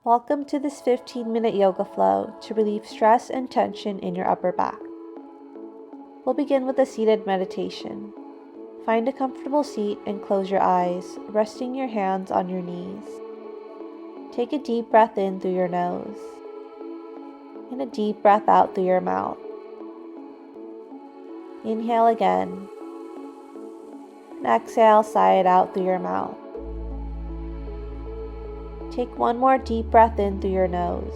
Welcome to this 15-minute yoga flow to relieve stress and tension in your upper back. We'll begin with a seated meditation. Find a comfortable seat and close your eyes, resting your hands on your knees. Take a deep breath in through your nose and a deep breath out through your mouth. Inhale again and exhale, sigh it out through your mouth. Take one more deep breath in through your nose.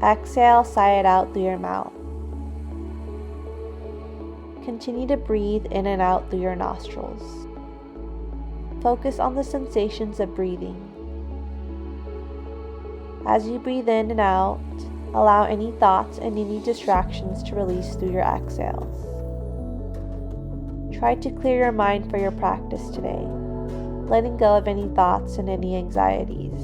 Exhale, sigh it out through your mouth. Continue to breathe in and out through your nostrils. Focus on the sensations of breathing. As you breathe in and out, allow any thoughts and any distractions to release through your exhales. Try to clear your mind for your practice today, letting go of any thoughts and any anxieties.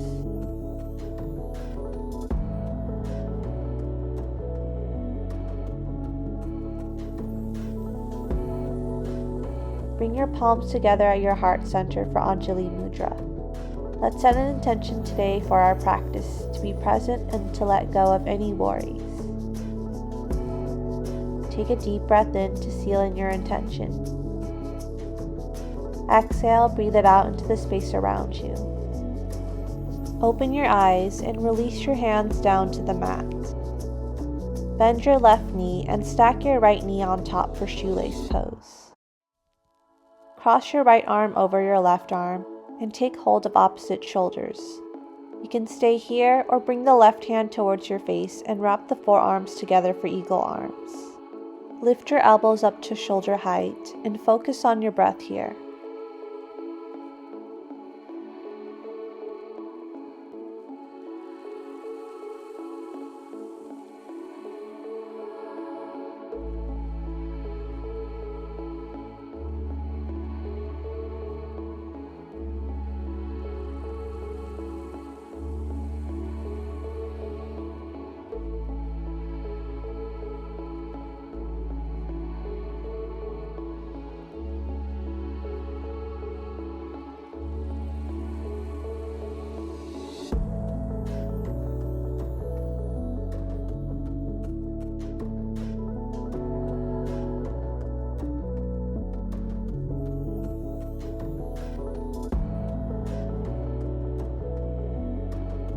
Bring your palms together at your heart center for Anjali Mudra. Let's set an intention today for our practice to be present and to let go of any worries. Take a deep breath in to seal in your intention. Exhale, breathe it out into the space around you. Open your eyes and release your hands down to the mat. Bend your left knee and stack your right knee on top for shoelace pose. Cross your right arm over your left arm and take hold of opposite shoulders. You can stay here or bring the left hand towards your face and wrap the forearms together for eagle arms. Lift your elbows up to shoulder height and focus on your breath here.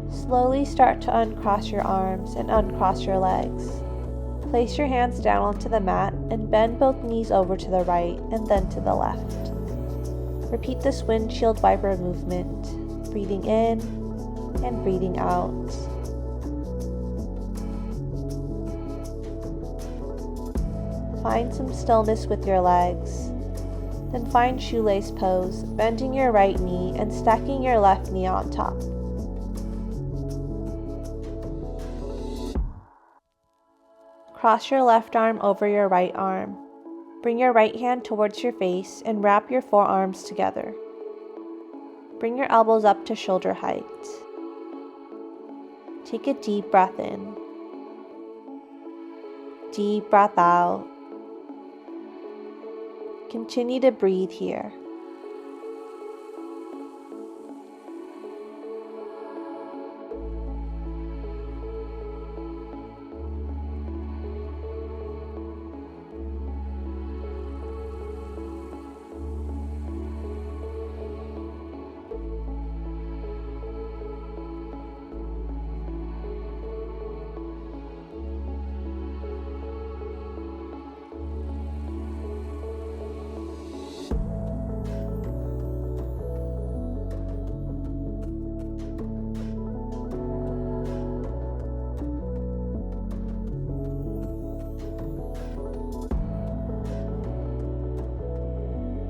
Slowly start to uncross your arms and uncross your legs. Place your hands down onto the mat and bend both knees over to the right and then to the left. Repeat this windshield wiper movement, breathing in and breathing out. Find some stillness with your legs. Then find shoelace pose, bending your right knee and stacking your left knee on top. Cross your left arm over your right arm. Bring your right hand towards your face and wrap your forearms together. Bring your elbows up to shoulder height. Take a deep breath in. Deep breath out. Continue to breathe here.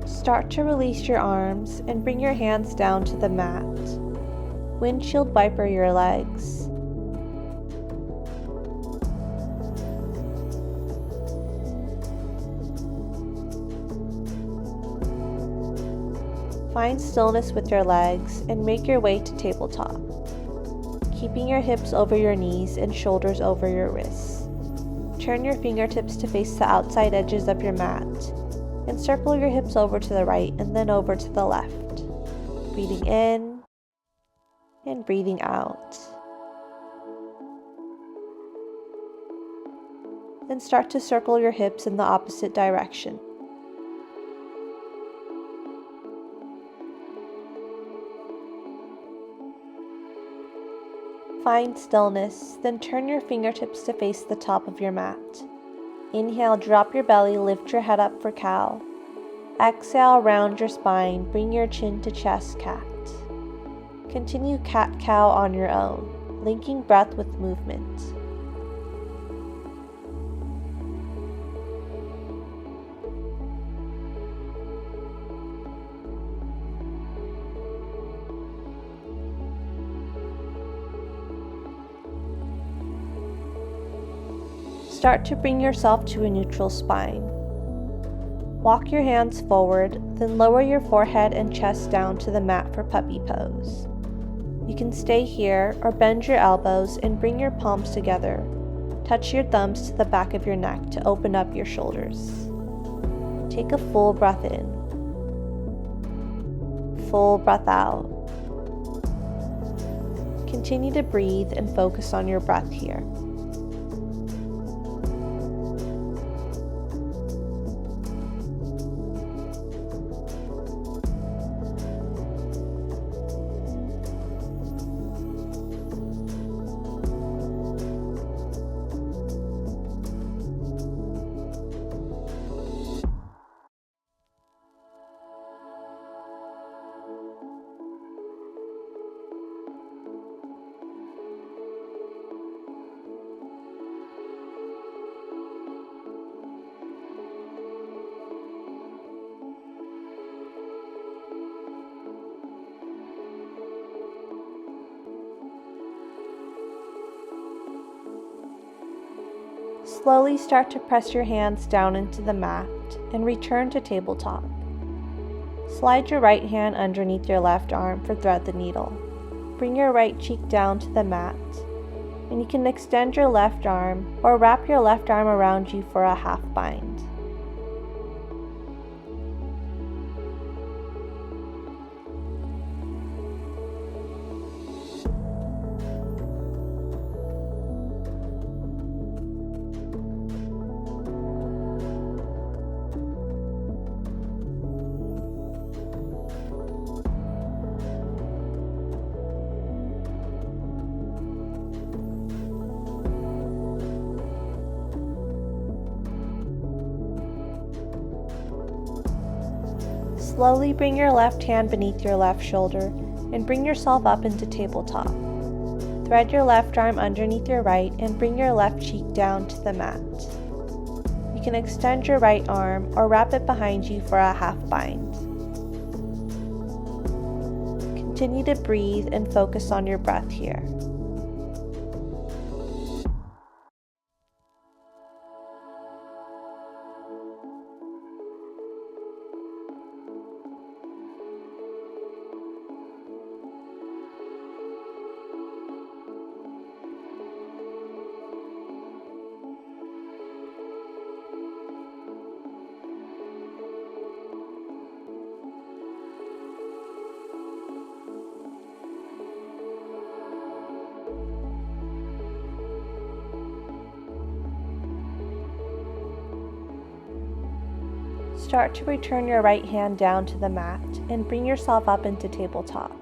Start to release your arms and bring your hands down to the mat. Windshield wiper your legs. Find stillness with your legs and make your way to tabletop, keeping your hips over your knees and shoulders over your wrists. Turn your fingertips to face the outside edges of your mat and circle your hips over to the right and then over to the left. Breathing in and breathing out. Then start to circle your hips in the opposite direction. Find stillness, then turn your fingertips to face the top of your mat. Inhale, drop your belly, lift your head up for cow. Exhale, round your spine, bring your chin to chest cat. Continue cat-cow on your own, linking breath with movement. Start to bring yourself to a neutral spine. Walk your hands forward, then lower your forehead and chest down to the mat for puppy pose. You can stay here or bend your elbows and bring your palms together. Touch your thumbs to the back of your neck to open up your shoulders. Take a full breath in. Full breath out. Continue to breathe and focus on your breath here. Slowly start to press your hands down into the mat and return to tabletop. Slide your right hand underneath your left arm for thread the needle. Bring your right cheek down to the mat, and you can extend your left arm or wrap your left arm around you for a half bind. Slowly bring your left hand beneath your left shoulder and bring yourself up into tabletop. Thread your left arm underneath your right and bring your left cheek down to the mat. You can extend your right arm or wrap it behind you for a half bind. Continue to breathe and focus on your breath here. Start to return your right hand down to the mat and bring yourself up into tabletop.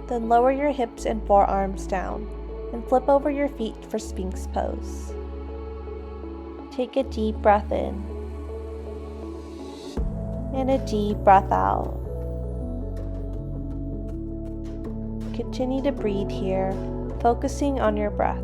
Then lower your hips and forearms down and flip over your feet for sphinx pose. Take a deep breath in and a deep breath out. Continue to breathe here, focusing on your breath.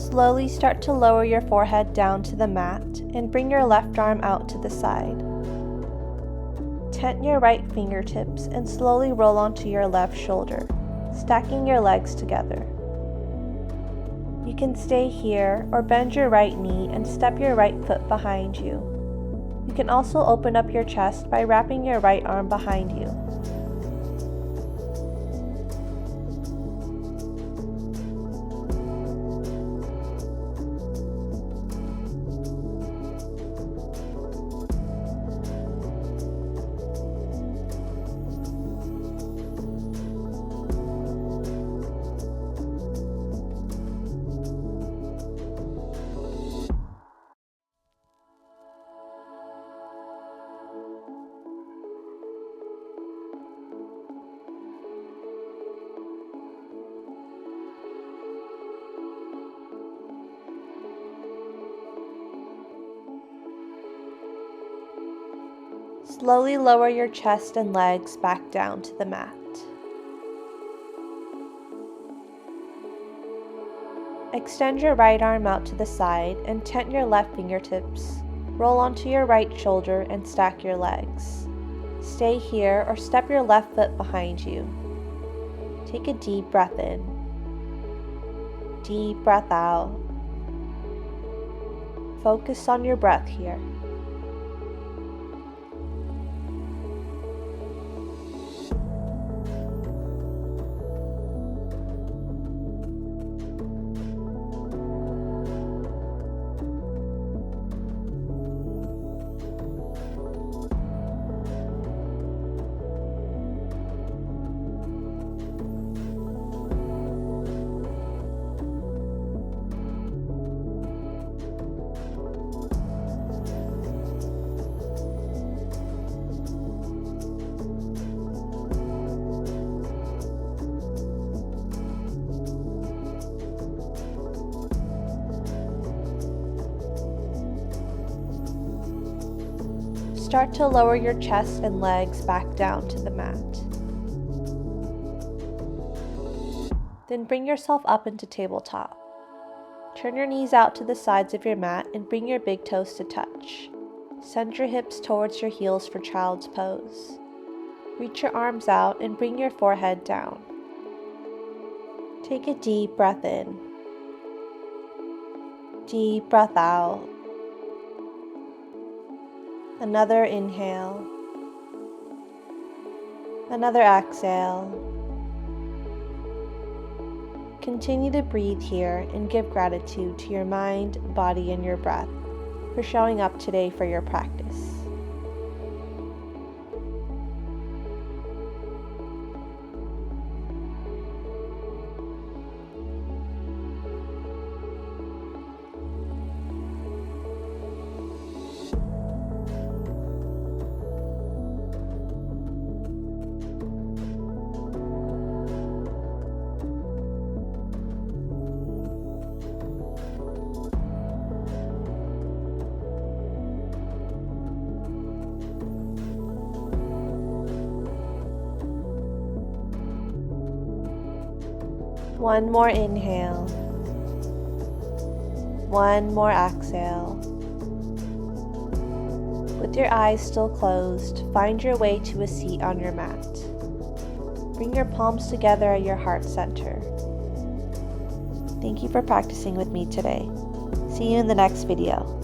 Slowly start to lower your forehead down to the mat and bring your left arm out to the side. Tent your right fingertips and slowly roll onto your left shoulder, stacking your legs together. You can stay here or bend your right knee and step your right foot behind you. You can also open up your chest by wrapping your right arm behind you. Slowly lower your chest and legs back down to the mat. Extend your right arm out to the side and tent your left fingertips. Roll onto your right shoulder and stack your legs. Stay here or step your left foot behind you. Take a deep breath in. Deep breath out. Focus on your breath here. Start to lower your chest and legs back down to the mat. Then bring yourself up into tabletop. Turn your knees out to the sides of your mat and bring your big toes to touch. Send your hips towards your heels for child's pose. Reach your arms out and bring your forehead down. Take a deep breath in. Deep breath out. Another inhale. Another exhale. Continue to breathe here and give gratitude to your mind, body, and your breath for showing up today for your practice. One more inhale. One more exhale. With your eyes still closed, find your way to a seat on your mat. Bring your palms together at your heart center. Thank you for practicing with me today. See you in the next video.